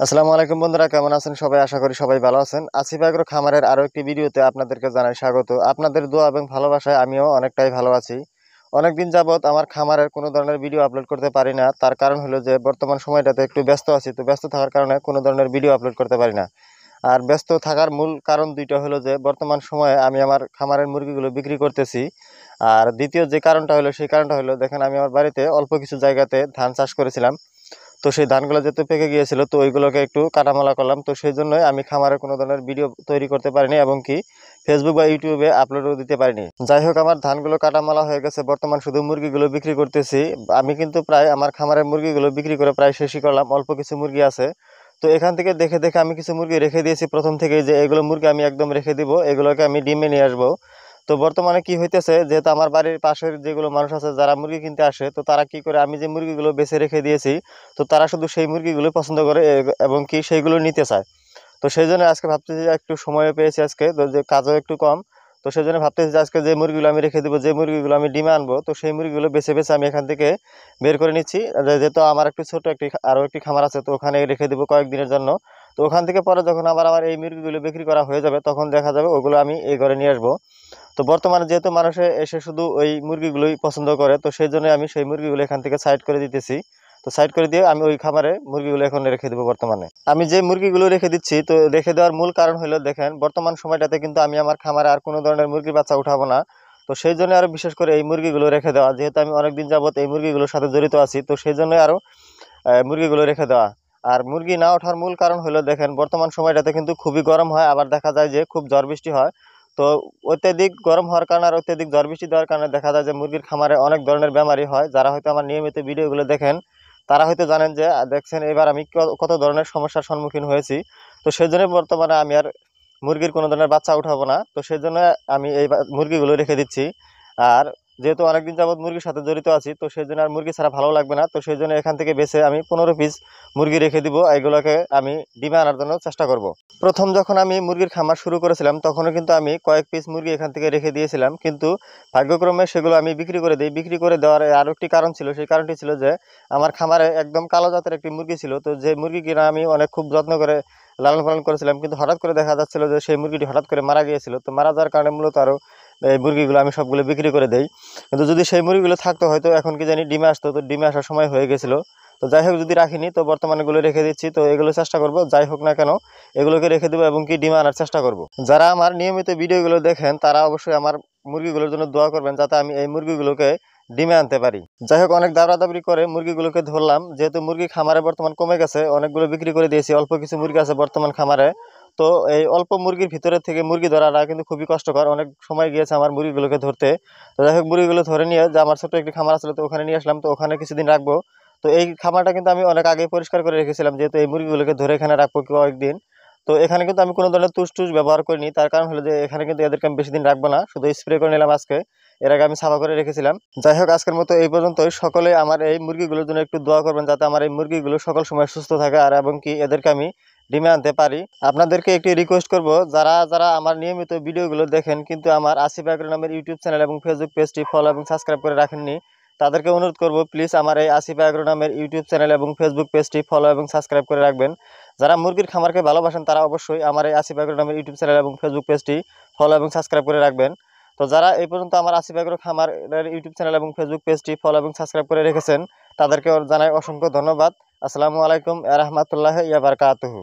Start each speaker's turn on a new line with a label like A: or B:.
A: আসসালামু আলাইকুম বন্ধুরা, কেমন আছেন সবাই? আশা করি সবাই ভালো আছেন। আসিফ এগ্রো খামারের আরো একটি ভিডিওতে আপনাদেরকে জানাই স্বাগত। আপনাদের দোয়া এবং ভালোবাসায় আমিও অনেকটাই ভালো আছি। অনেকদিন যাবত আমার খামারের কোনো ধরনের ভিডিও আপলোড করতে পারি না। তার কারণ হলো যে বর্তমান সময়টাতে একটু ব্যস্ত আছি, তো ব্যস্ত থাকার কারণে কোনো ধরনের ভিডিও আপলোড করতে পারি না। আর ব্যস্ত থাকার মূল কারণ দুইটা হলো যে বর্তমান সময়ে আমি আমার খামারের মুরগিগুলো বিক্রি করতেছি। আর দ্বিতীয় যে কারণটা হলো, সেই কারণটা হলো দেখেন, আমি আমার বাড়িতে অল্প কিছু জায়গাতে ধান চাষ করেছিলাম। তো সেই ধানগুলো যেহেতু পেকে গিয়েছিল, তো ওইগুলোকে একটু কাটামালা করলাম। তো সেই জন্যই আমি খামারে কোনো ধরনের ভিডিও তৈরি করতে পারিনি এবং কি ফেসবুক বা ইউটিউবে আপলোডও দিতে পারিনি। যাই হোক, আমার ধানগুলো কাটামালা হয়ে গেছে, বর্তমান শুধু মুরগিগুলো বিক্রি করতেছি। আমি কিন্তু প্রায় আমার খামারের মুরগিগুলো বিক্রি করে প্রায় শেষই করলাম, অল্প কিছু মুরগি আছে। তো এখান থেকে দেখে দেখে আমি কিছু মুরগি রেখে দিয়েছি প্রথম থেকেই, যে এগুলো মুরগি আমি একদম রেখে দিব, এগুলোকে আমি ডিমে নিয়ে আসবো। তো বর্তমানে কি হইতেছে, যেহেতু আমার বাড়ির পাশের যেগুলো মানুষ আছে যারা মুরগি কিনতে আসে, তো তারা কি করে, আমি যে মুরগিগুলো বেছে রেখে দিয়েছি, তো তারা শুধু সেই মুরগিগুলো পছন্দ করে এবং কি সেইগুলো নিতে চায়। তো সেই জন্য আজকে ভাবতেছি যে একটু সময় পেয়েছি আজকে, তো যে কাজও একটু কম। তো সেই জন্য ভাবতেছি যে আজকে যে মুরগিগুলো আমি রেখে দেবো, যে মুরগিগুলো আমি ডিমে আনবো, তো সেই মুরগিগুলো বেছে বেছে আমি এখান থেকে বের করে নিচ্ছি। যেহেতু আমার একটু ছোট আরও একটি খামার আছে, তো ওখানে রেখে দেবো কয়েকদিনের জন্য। তো ওখান থেকে পরে যখন আবার আমার এই মুরগিগুলো বিক্রি করা হয়ে যাবে, তখন দেখা যাবে ওগুলো আমি এই ঘরে নিয়ে আসবো। তো বর্তমানে যেহেতু মানুষে এসে শুধু ওই মুরগিগুলোই পছন্দ করে, তো সেই জন্য আমি সেই মুরগিগুলো এখান থেকে সাইড করে দিতেছি। তো সাইড করে দিয়ে আমি ওই খামারে মুরগিগুলো এখন রেখে দেবো। বর্তমানে আমি যে মুরগিগুলো রেখে দিচ্ছি, তো রেখে দেওয়ার মূল কারণ হলো দেখেন, বর্তমান সময়টাতে কিন্তু আমি আমার খামারে আর কোনো ধরনের মুরগির বাচ্চা উঠাবো না। তো সেই জন্য আরো বিশেষ করে এই মুরগিগুলো রেখে দেওয়া, যেহেতু আমি অনেকদিন যাবত এই মুরগিগুলোর সাথে জড়িত আছি, তো সেই জন্য আরো মুরগিগুলো রেখে দেওয়া। আর মুরগি না ওঠার মূল কারণ হলো দেখেন, বর্তমান সময়টাতে কিন্তু খুবই গরম হয়, আবার দেখা যায় যে খুব ঝড় বৃষ্টি হয়। তো অত্যাধিক গরম হওয়ার কারণে আর অত্যাধিক ঝড় বৃষ্টি দেওয়ার কারণে দেখা যায় যে মুরগির খামারে অনেক ধরনের বেমারি হয়। যারা হয়তো আমার নিয়মিত ভিডিওগুলো দেখেন, তারা হয়তো জানেন যে দেখছেন এবার আমি কত ধরনের সমস্যার সম্মুখীন হয়েছি। তো সেই জন্য বর্তমানে আমি আর মুরগির কোনো ধরনের বাচ্চা উঠাবো না। তো সেই জন্য আমি এই মুরগিগুলো রেখে দিচ্ছি। আর যেহেতু অনেকদিন যাবত মুরগির সাথে জড়িত আছি, তো সেই জন্য আর মুরগি ছাড়া ভালো লাগবে না। তো সেই জন্য এখান থেকে বেছে আমি 15 পিস মুরগি রেখে দিব, এগুলোকে আমি ডিমে আনার জন্য চেষ্টা করব। প্রথম যখন আমি মুরগির খামার শুরু করেছিলাম, তখনও কিন্তু আমি কয়েক পিস মুরগি এখান থেকে রেখে দিয়েছিলাম, কিন্তু ভাগ্যক্রমে সেগুলো আমি বিক্রি করে দিই। বিক্রি করে দেওয়ার আরও একটি কারণ ছিল, সেই কারণটি ছিল যে আমার খামারে একদম কালো জাতের একটি মুরগি ছিল। তো যে মুরগি কিনা আমি অনেক খুব যত্ন করে লালন পালন করেছিলাম, কিন্তু হঠাৎ করে দেখা যাচ্ছিল যে সেই মুরগিটি হঠাৎ করে মারা গিয়েছিল। তো মারা যাওয়ার কারণে মূলত আরও এই মুরগিগুলো আমি সবগুলো বিক্রি করে দেই। কিন্তু যদি সেই মুরগিগুলো থাকতো, হয়তো এখন কি জানি ডিমে আসতো, তো ডিমে আসার সময় হয়ে গেছিলো। তো যাই হোক, যদি রাখিনি, তো বর্তমানে এগুলো রেখে দিচ্ছি। তো এগুলো চেষ্টা করব, যাই হোক না কেন এগুলোকে রেখে দেবো এবং কি ডিমে আনার চেষ্টা করব। যারা আমার নিয়মিত ভিডিওগুলো দেখেন, তারা অবশ্যই আমার মুরগিগুলোর জন্য দোয়া করবেন, যাতে আমি এই মুরগিগুলোকে ডিমে আনতে পারি। যাই হোক, অনেক দাবড়াদাবড়ি করে মুরগিগুলোকে ধরলাম। যেহেতু মুরগি খামারে বর্তমান কমে গেছে, অনেকগুলো বিক্রি করে দিয়েছি, অল্প কিছু মুরগি আছে বর্তমান খামারে। তো এই অল্প মুরগির ভিতরে থেকে মুরগি ধরাটা কিন্তু খুবই কষ্টকর, অনেক সময় গিয়েছে আমার মুরগিগুলোকে ধরতে। তো যাই হোক, মুরগিগুলো ধরে নিয়ে যে আমার ছোট্ট একটি খামার আসলে, তো ওখানে নিয়ে আসলাম, তো ওখানে কিছুদিন রাখবো। তো এই খামারটা কিন্তু আমি অনেক আগে পরিষ্কার করে রেখেছিলাম, যেহেতু এই মুরগিগুলোকে ধরে এখানে রাখবো কয়েকদিন। তো এখানে কিন্তু আমি কোনো ধরনের তুষ টুস ব্যবহার করিনি, তার কারণ হলো যে এখানে কিন্তু এদেরকে আমি বেশি দিন রাখবো না, শুধু স্প্রে করে নিলাম আজকে। এর আগে আমি সাফা করে রেখেছিলাম। যাই হোক, আজকের মতো এই পর্যন্তই। সকলে আমার এই মুরগিগুলোর জন্য একটু দোয়া করবেন, যাতে আমার এই মুরগিগুলো সকল সময় সুস্থ থাকে, আর এবং কি এদেরকে আমি ডিমে আনতে পারি। আপনাদেরকে একটি রিকোয়েস্ট করব, যারা যারা আমার নিয়মিত ভিডিওগুলো দেখেন, কিন্তু আমার আসিফ এগ্রো নামের ইউটিউব চ্যানেল এবং ফেসবুক পেজটি ফলো এবং সাবস্ক্রাইব করে রাখেননি, তাদেরকে অনুরোধ করব, প্লিজ আমার এই আসিফ এগ্রো নামের ইউটিউব চ্যানেল এবং ফেসবুক পেজটি ফলো এবং সাবস্ক্রাইব করে রাখবেন। যারা মুরগির খামারকে ভালোবাসেন, তারা অবশ্যই আমার এই আসিফ এগ্রো নামের ইউটিউব চ্যানেল এবং ফেসবুক পেজটি ফলো এবং সাবস্ক্রাইব করে রাখবেন। তো যারা এই পর্যন্ত আমার আসিফ এগ্রো খামারের ইউটিউব চ্যানেল এবং ফেসবুক পেজটি ফলো এবং সাবস্ক্রাইব করে রেখেছেন, তাদেরকে জানাই অসংখ্য ধন্যবাদ। আসসালামু আলাইকুম ওয়া রাহমাতুল্লাহি ওয়া বারাকাতুহু।